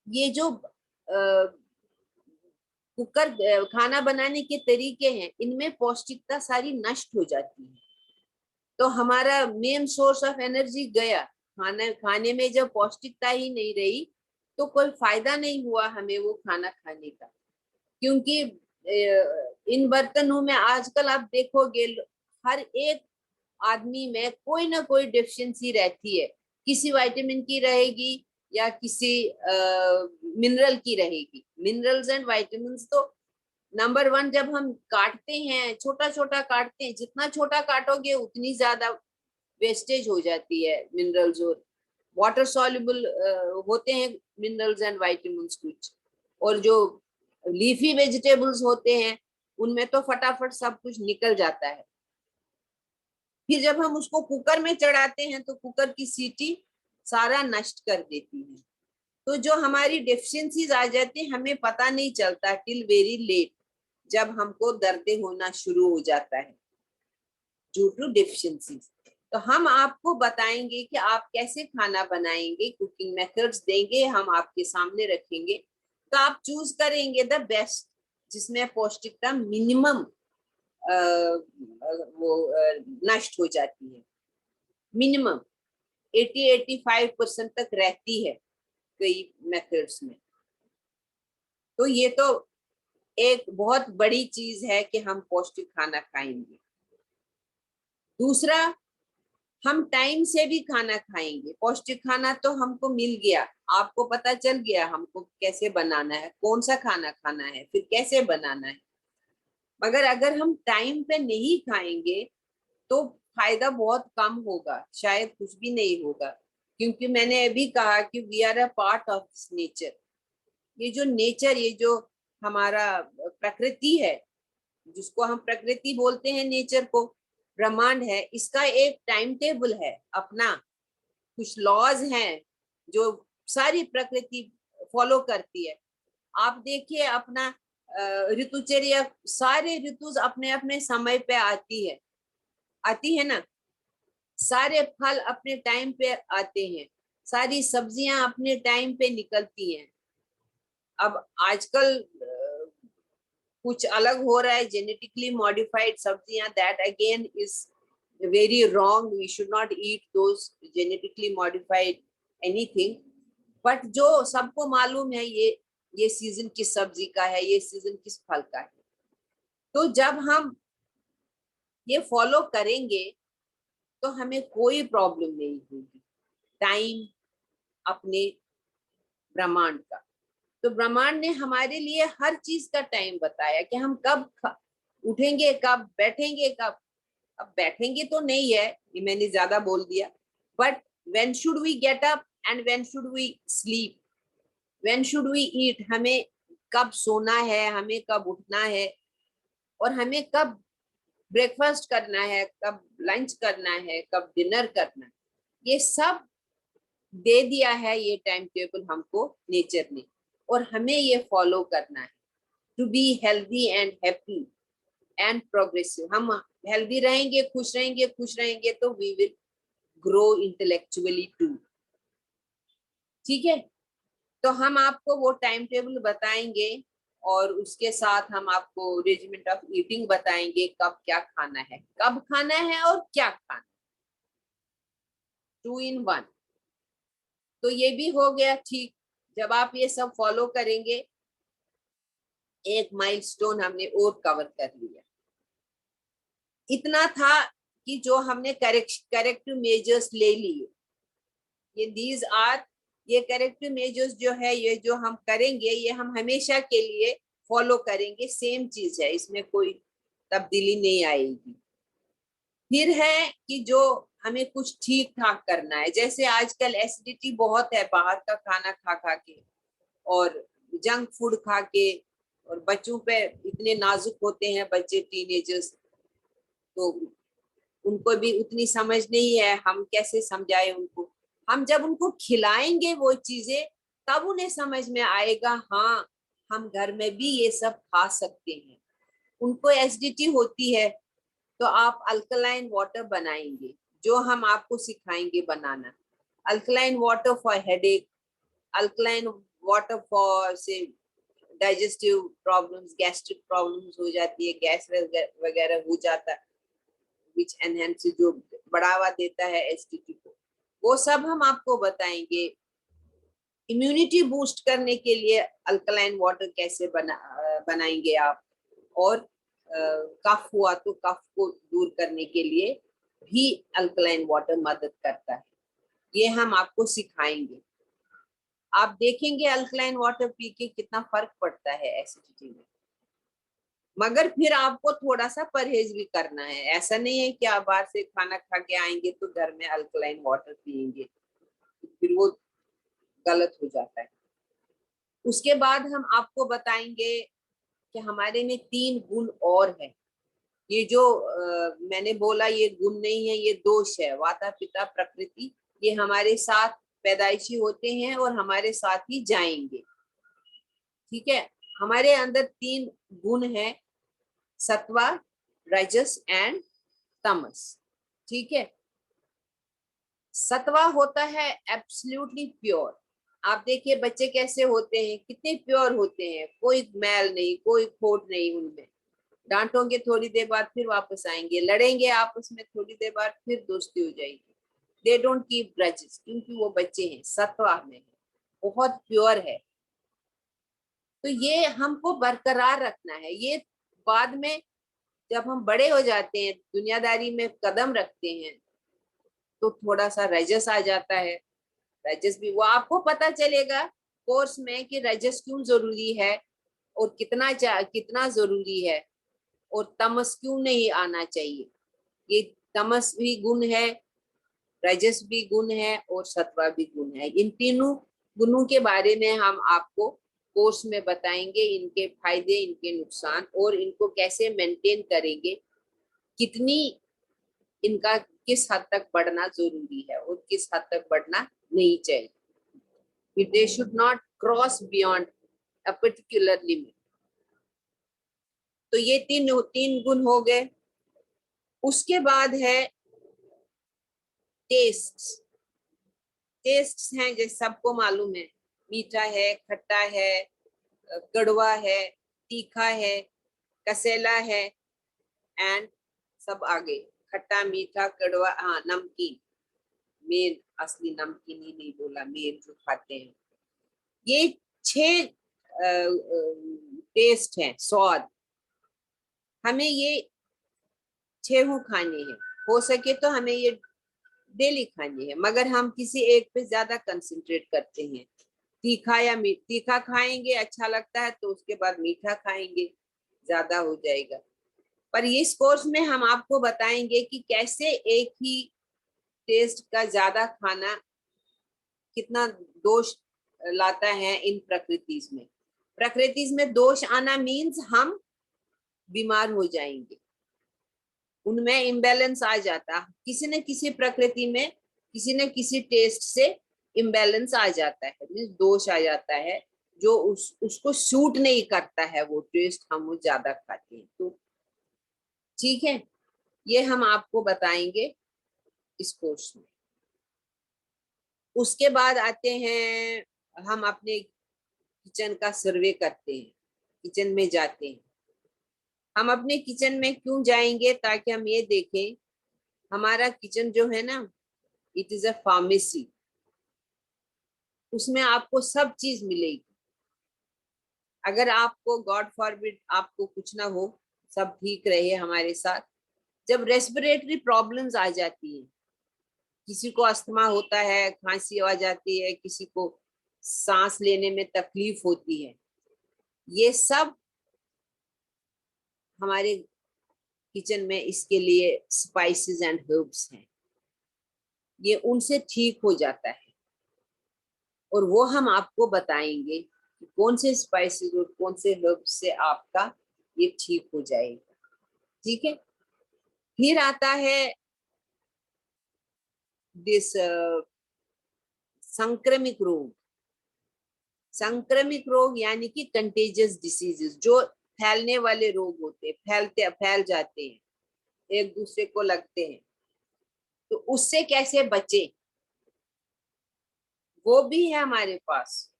ये जो कुकर खाना बनाने के तरीके हैं, इनमें पौष्टिकता सारी नष्ट हो जाती है। तो हमारा मेन सोर्स ऑफ एनर्जी गया। खाने में जब पौष्टिकता ही नहीं रही तो कोई फायदा नहीं हुआ हमें वो खाना खाने का। क्योंकि इन बर्तनों में आजकल आप देखोगे हर एक आदमी में कोई ना कोई डेफिशिएंसी रहती है। किसी विटामिन की रहेगी या किसी मिनरल की रहेगी। मिनरल्स एंड विटामिन्स तो नंबर 1, जब हम काटते हैं छोटा छोटा काटते हैं, जितना छोटा काटोगे उतनी ज्यादा वेस्टेज हो जाती है मिनरल्स। और वाटर सॉल्युबल होते हैं मिनरल्स एंड विटामिन्स कुछ, और जो लीफी वेजिटेबल्स होते हैं उनमें तो फटाफट सब कुछ निकल जाता है। फिर जब हम उसको कुकर में चढ़ाते हैं तो कुकर की सीटी सारा नष्ट कर देती है। तो जो हमारी डेफिशिएंसीज आ जाती है हमें पता नहीं चलता टिल वेरी लेट, जब हमको दर्द होना शुरू हो जाता है ड्यू टू डेफिशिएंसीज। तो हम आपको बताएंगे कि आप कैसे खाना बनाएंगे, कुकिंग मेथड्स देंगे, हम आपके सामने रखेंगे। तो आप चूज करेंगे द बेस्ट जिसमें पौष्टिकता मिनिमम वो नष्ट हो जाती है। मिनिमम 80-85% तक रहती है कई मेथड्स में। तो ये तो एक बहुत बड़ी चीज है कि हम पौष्टिक खाना खाएंगे। दूसरा, हम टाइम से भी खाना खाएंगे। पौष्टिक खाना तो हमको मिल गया, आपको पता चल गया हमको कैसे बनाना है, कौन सा खाना खाना है, फिर कैसे बनाना है। मगर अगर हम टाइम पे नहीं खाएंगे तो फायदा बहुत कम होगा, शायद कुछ भी नहीं होगा। क्योंकि मैंने अभी कहा कि we are a part of nature. ये जो नेचर, ये जो हमारा प्रकृति है, जिसको हम प्रकृति बोलते हैं, नेचर को, ब्रह्मांड है, इसका एक टाइम टेबल है अपना, कुछ लॉज हैं जो सारी प्रकृति फॉलो करती है। आप देखिए अपना ऋतुचर्या, सारे ऋतु अपने अपने समय पे आती है ना। सारे फल अपने टाइम पे आते हैं, सारी सब्जियां अपने टाइम पे निकलती हैं। अब आजकल कुछ अलग हो रहा है, जेनेटिकली मॉडिफाइड सब्जियां, that again is very wrong. We should not eat those genetically modified anything. But जो सबको मालूम है ये सीजन किस सब्जी का है, ये सीजन किस फल का है। तो जब हम ये फॉलो करेंगे तो हमें कोई प्रॉब्लम नहीं होगी। टाइम अपने ब्रह्मांड का, तो ब्रह्मांड ने हमारे लिए हर चीज का टाइम बताया कि हम कब उठेंगे, कब बैठेंगे, कब। अब बैठेंगे तो नहीं है, ये मैंने ज्यादा बोल दिया। But when should we get up and when should we sleep, when should we eat, हमें कब सोना है, हमें कब उठना है, और हमें कब ब्रेकफास्ट करना है, कब लंच करना है, कब डिनर करना है। ये सब दे दिया है ये टाइम टेबल हमको नेचर ने, और हमें ये फॉलो करना है to be healthy and happy and progressive. हम हेल्दी रहेंगे, खुश रहेंगे तो we will grow intellectually too. ठीक है, तो हम आपको वो टाइम टेबल बताएंगे, और उसके साथ हम आपको रेजिमेंट ऑफ ईटिंग बताएंगे, कब क्या खाना है, कब खाना है और क्या खाना है, 2 in 1। तो ये भी हो गया ठीक। जब आप ये सब फॉलो करेंगे, एक माइलस्टोन हमने और कवर कर लिया। इतना था कि जो हमने करेक्टिव मेजर्स ले लिए, ये दीज आर, ये करेक्टिव मेजर्स जो है, ये जो हम करेंगे, ये हम हमेशा के लिए फॉलो करेंगे। सेम चीज है, इसमें कोई तब्दीली नहीं आएगी। फिर है कि जो हमें कुछ ठीक ठाक करना है, जैसे आजकल एसिडिटी बहुत है बाहर का खाना खा खा के और जंक फूड खा के, और बच्चों पे इतने नाजुक होते हैं बच्चे, टीनेजर्स, तो उनको भी उतनी समझ नहीं है। हम कैसे समझाएं उनको? हम जब उनको खिलाएंगे वो चीजें, तब उन्हें समझ में आएगा, हाँ हम घर में भी ये सब खा सकते हैं। उनको एसिडिटी होती है तो आप अल्कलाइन वाटर बनाएंगे, जो हम आपको सिखाएंगे बनाना। Alkaline water for headache, alkaline water for से डाइजेस्टिव प्रॉब्लम्स, गैस्ट्रिक प्रॉब्लम्स हो जाती है, गैस वगैरह हो जाता है, विच एनहेंस, जो बढ़ावा देता है एसिडिटी को, वो सब हम आपको बताएंगे। इम्यूनिटी बूस्ट करने के लिए अल्कलाइन वाटर कैसे बनाएंगे आप, और कफ हुआ तो कफ को दूर करने के लिए भी अल्कलाइन वाटर मदद करता है। ये हम आपको सिखाएंगे। आप देखेंगे अल्कलाइन वाटर पी के कितना फर्क पड़ता है एसिडिटी में। मगर फिर आपको थोड़ा सा परहेज भी करना है। ऐसा नहीं है कि आप बाहर से खाना खा के आएंगे तो घर में अल्कलाइन वाटर पिएंगे, फिर वो गलत हो जाता है। उसके बाद हम आपको बताएंगे कि हमारे में 3 गुण और है। ये जो मैंने बोला, ये गुण नहीं है, ये दोष है। वाता पिता प्रकृति, ये हमारे साथ पैदाइशी होते हैं और हमारे साथ ही जाएंगे। ठीक है, हमारे अंदर 3 गुण है, सत्वा, रजस एंड तमस। ठीक है, सत्वा होता है एब्सोल्युटली प्योर। आप देखिए बच्चे कैसे होते हैं, कितने प्योर होते हैं, कोई मैल नहीं, कोई खोट नहीं उनमें। डांटोगे थोड़ी देर बाद फिर वापस आएंगे, लड़ेंगे आपस में थोड़ी देर बाद फिर दोस्ती हो जाएगी। दे डोंट कीप ग्रजेस, क्योंकि वो बच्चे हैं, सत्वा में है, बहुत प्योर है। तो ये हमको बरकरार रखना है। ये बाद में जब हम बड़े हो जाते हैं, दुनियादारी में कदम रखते हैं, तो थोड़ा सा रजस आ जाता है। रजस भी वो आपको पता चलेगा कोर्स में कि रजस क्यों जरूरी है और कितना जरूरी है, और तमस क्यों नहीं आना चाहिए। ये तमस भी गुण है, रजस भी गुण है, और सत्वा भी गुण है। इन तीनों गुणों के बारे में हम आपको कोर्स में बताएंगे, इनके फायदे, इनके नुकसान, और इनको कैसे मेंटेन करेंगे, कितनी इनका किस हद तक बढ़ना जरूरी है और किस हद तक बढ़ना नहीं चाहिए। They should not cross beyond a particular limit. तो ये तीन गुण हो गए। उसके बाद है टेस्ट। टेस्ट हैं जैसे सबको मालूम है, मीठा है, खट्टा है, कड़वा है, तीखा है, कसेला है, एंड सब आगे, खट्टा, मीठा, कड़वा, हाँ नमकीन। मेन असली नमकीन ही नहीं बोला, मेन जो खाते हैं। ये 6 टेस्ट हैं, स्वाद। हमें ये 6 खाने हैं, हो सके तो हमें ये डेली खानी है, मगर हम किसी एक पे ज्यादा कंसंट्रेट करते हैं। तीखा या तीखा खाएंगे अच्छा लगता है, तो उसके बाद मीठा खाएंगे, ज्यादा हो जाएगा। पर इस कोर्स में हम आपको बताएंगे कि कैसे एक ही टेस्ट का ज्यादा खाना कितना दोष लाता है इन प्रकृतिज में। प्रकृतिज में दोष आना मीन्स हम बीमार हो जाएंगे, उनमें इम्बैलेंस आ जाता, किसी न किसी प्रकृति में किसी न किसी टेस्ट से इम्बैलेंस आ जाता है, मीन्स दोष आ जाता है, जो उसको सूट नहीं करता है वो टेस्ट, हम वो ज्यादा खाते हैं। तो ठीक है, ये हम आपको बताएंगे इस कोर्स में। उसके बाद आते हैं, हम अपने किचन का सर्वे करते हैं, किचन में जाते हैं। हम अपने किचन में क्यों जाएंगे? ताकि हम ये देखें हमारा किचन जो है ना, इट इज अ फार्मेसी। उसमें आपको सब चीज मिलेगी। अगर आपको गॉड फॉरबिड आपको कुछ ना हो, सब ठीक रहे हमारे साथ, जब रेस्पिरेटरी प्रॉब्लम्स आ जाती है, किसी को अस्थमा होता है, खांसी आ जाती है, किसी को सांस लेने में तकलीफ होती है, ये सब हमारे किचन में इसके लिए स्पाइसेस एंड हर्ब्स हैं, ये उनसे ठीक हो जाता है। और वो हम आपको बताएंगे कि कौन से स्पाइसेस और कौन से हर्ब्स से आपका ये ठीक हो जाएगा। ठीक है, फिर आता है दिस संक्रमिक रोग। संक्रमिक रोग यानी कि कंटेजियस डिसीजेस, जो फैलने वाले रोग होते हैं, फैल जाते हैं, एक दूसरे को लगते हैं, तो उससे कैसे बचे, वो भी है हमारे पास,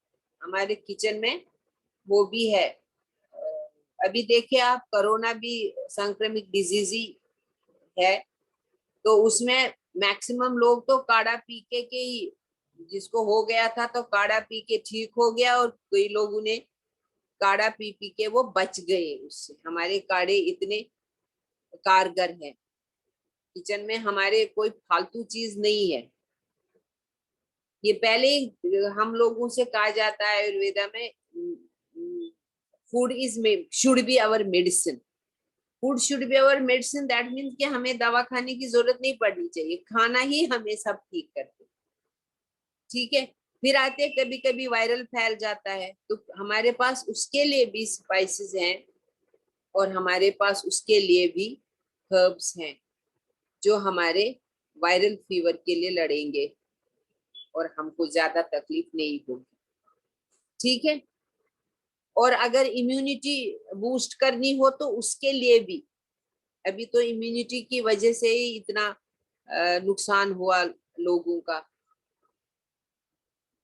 हमारे किचन में वो भी है। अभी देखिए आप, कोरोना भी संक्रमिक डिजीज ही है, तो उसमें मैक्सिमम लोग तो काढ़ा पी के ही, जिसको हो गया था तो काढ़ा पी के ठीक हो गया, और कई लोगों ने काढ़ा पी पी के वो बच गए उससे। हमारे काढ़े इतने कारगर हैं, किचन में हमारे कोई फालतू चीज नहीं है। ये पहले ही हम लोगों से कहा जाता है आयुर्वेदा में, food is should be our medicine. Food should be our medicine, that means कि हमें दवा खाने की जरूरत नहीं पड़नी चाहिए, खाना ही हमें सब ठीक करते। ठीक है, फिर आते कभी कभी वायरल फैल जाता है, तो हमारे पास उसके लिए भी स्पाइसेस हैं, और हमारे पास उसके लिए भी हर्ब्स हैं, जो हमारे वायरल फीवर के लिए लड़ेंगे और हमको ज्यादा तकलीफ नहीं होगी। ठीक है, और अगर इम्यूनिटी बूस्ट करनी हो तो उसके लिए भी, अभी तो इम्यूनिटी की वजह से ही इतना नुकसान हुआ लोगों का,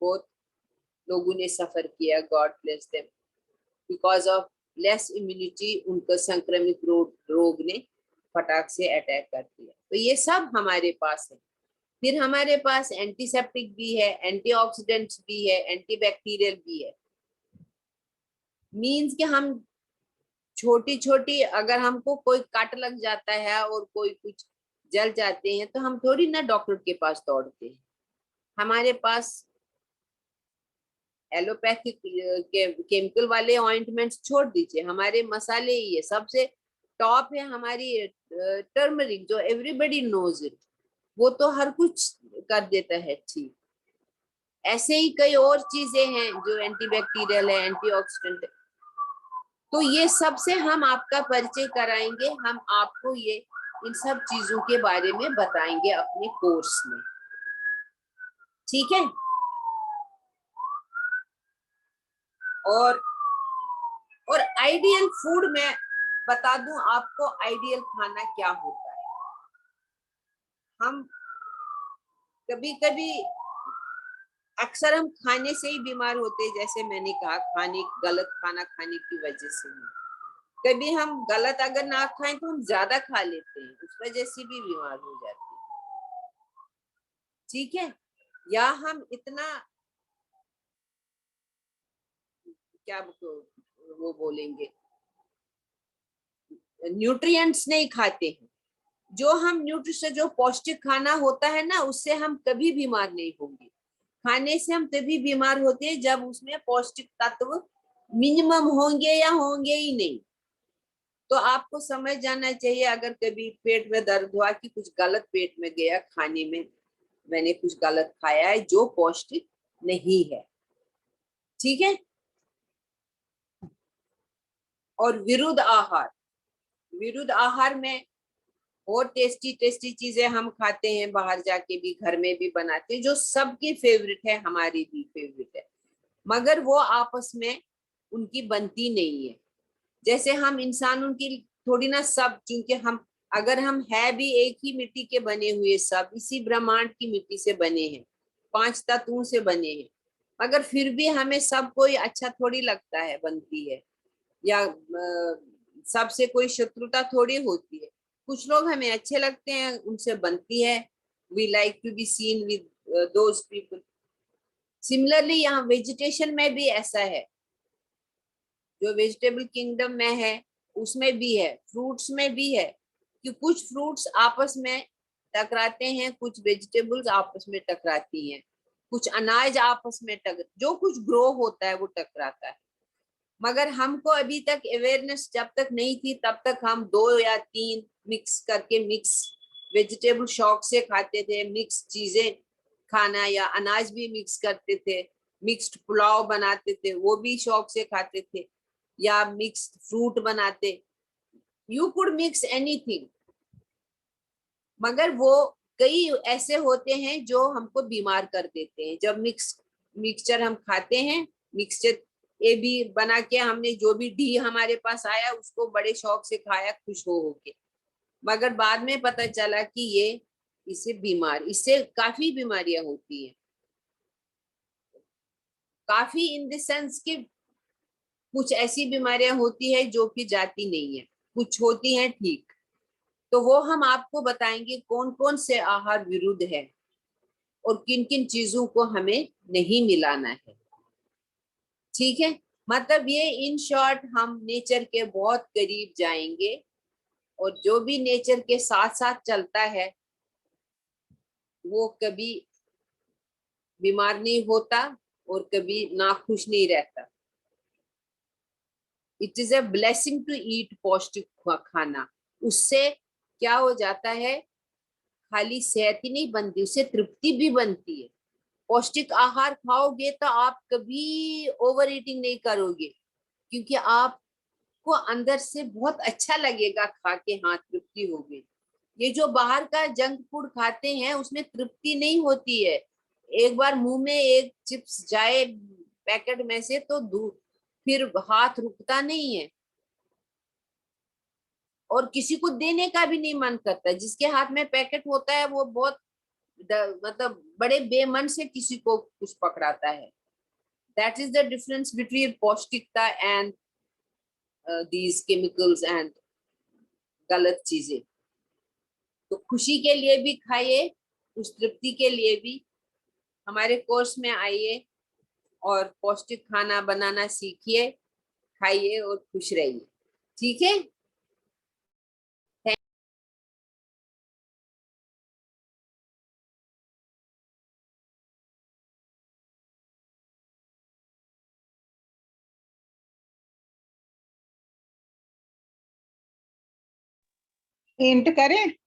बहुत लोगों ने सफर किया, God bless them, because of less immunity उनको संक्रमित रोग ने फटाक से अटैक कर दिया। तो ये सब हमारे पास है। फिर हमारे पास एंटीसेप्टिक भी है, एंटीऑक्सीडेंट्स भी है, एंटीबैक्टीरियल भी है। मीन्स कि हम छोटी छोटी, अगर हमको कोई कट लग जाता है और कोई कुछ जल जाते हैं, तो हम थोड़ी ना डॉक्टर के पास दौड़ते हैं। हमारे पास एलोपैथिक केमिकल वाले ऑइंटमेंट्स छोड़ दीजिए, हमारे मसाले ही है, सबसे टॉप है हमारी टर्मरिक, जो एवरीबडी नोज इट, वो तो हर कुछ कर देता है ठीक। ऐसे ही कई और चीजें हैं जो एंटीबैक्टीरियल है, एंटीऑक्सीडेंट है। तो ये सबसे हम आपका परिचय कराएंगे, हम आपको ये इन सब चीजों के बारे में बताएंगे अपने कोर्स में। ठीक है, और आइडियल फूड में बता दूं आपको, आइडियल खाना क्या होता है। हम कभी कभी अक्सर हम खाने से ही बीमार होते हैं, जैसे मैंने कहा, गलत खाना खाने की वजह से ही। कभी हम गलत अगर ना खाएं तो हम ज्यादा खा लेते हैं, उस वजह से भी बीमार हो जाते हैं। ठीक है, या हम इतना क्या वो बोलेंगे, न्यूट्रिएंट्स नहीं खाते हैं। जो हम न्यूट्रिशन, जो पौष्टिक खाना होता है ना, उससे हम कभी बीमार नहीं होंगे। खाने से हम तभी बीमार होते हैं जब उसमें पौष्टिक तत्व मिनिमम होंगे या होंगे ही नहीं। तो आपको समझ जाना चाहिए, अगर कभी पेट में दर्द हुआ कि कुछ गलत पेट में गया, खाने में मैंने कुछ गलत खाया है जो पौष्टिक नहीं है। ठीक है, और विरुद्ध आहार में और टेस्टी टेस्टी चीजें हम खाते हैं, बाहर जाके भी, घर में भी बनाते हैं, जो सबकी फेवरेट है, हमारी भी फेवरेट है, मगर वो आपस में उनकी बनती नहीं है। जैसे हम इंसान, उनकी थोड़ी ना सब, क्योंकि हम, अगर हम है भी एक ही मिट्टी के बने हुए, सब इसी ब्रह्मांड की मिट्टी से बने हैं, 5 तत्वों से बने हैं, मगर फिर भी हमें सब कोई अच्छा थोड़ी लगता है, बनती है, या सबसे कोई शत्रुता थोड़ी होती है। कुछ लोग हमें अच्छे लगते हैं, उनसे बनती है, we like to be seen with those people. Similarly यहाँ वेजिटेशन में भी ऐसा है, जो वेजिटेबल किंगडम में है उसमें भी है, फ्रूट्स में भी है कि कुछ फ्रूट्स आपस में टकराते हैं, कुछ वेजिटेबल्स आपस में टकराती हैं, कुछ अनाज आपस में जो कुछ ग्रो होता है वो टकराता है। मगर हमको अभी तक अवेयरनेस जब तक नहीं थी तब तक हम 2 या 3 मिक्स करके, मिक्स वेजिटेबल शौक से खाते थे, मिक्स चीजें खाना, या अनाज भी मिक्स करते थे, मिक्स्ड पुलाव बनाते थे वो भी शौक से खाते थे, या मिक्स्ड फ्रूट बनाते, यू कुड मिक्स एनीथिंग। मगर वो कई ऐसे होते हैं जो हमको बीमार कर देते हैं। जब मिक्सचर हम खाते हैं, मिक्सचर ए भी बना के हमने, जो भी डी हमारे पास आया उसको बड़े शौक से खाया, खुश हो के, मगर बाद में पता चला कि ये इससे काफी बीमारियां होती हैं। काफी इन द सेंस कि कुछ ऐसी बीमारियां होती है जो कि जाती नहीं है, कुछ होती हैं ठीक। तो वो हम आपको बताएंगे कौन कौन से आहार विरुद्ध है और किन किन चीजों को हमें नहीं मिलाना है। ठीक है, मतलब ये इन शॉर्ट हम नेचर के बहुत करीब जाएंगे, और जो भी नेचर के साथ साथ चलता है वो कभी बीमार नहीं होता और कभी नाखुश नहीं रहता। It is a blessing to eat पौष्टिक खाना। उससे क्या हो जाता है, खाली सेहत ही नहीं बनती, उससे तृप्ति भी बनती है। पौष्टिक आहार खाओगे तो आप कभी ओवर ईटिंग नहीं करोगे, क्योंकि आपको अंदर से बहुत अच्छा लगेगा खा के, हाँ तृप्ति होगी। ये जो बाहर का जंक फूड खाते हैं उसमें तृप्ति नहीं होती है। एक बार मुंह में एक चिप्स जाए पैकेट में से तो फिर हाथ रुकता नहीं है, और किसी को देने का भी नहीं मन करता। जिसके हाथ में पैकेट होता है वो बहुत मतलब बड़े बेमन से किसी को कुछ पकड़ाता है। That is the difference between पौष्टिकता एंड दीज केमिकल्स एंड गलत चीजें। तो खुशी के लिए भी खाइए, उस तृप्ति के लिए भी हमारे कोर्स में आइए और पौष्टिक खाना बनाना सीखिए, खाइए और खुश रहिए। ठीक है। एंड करें।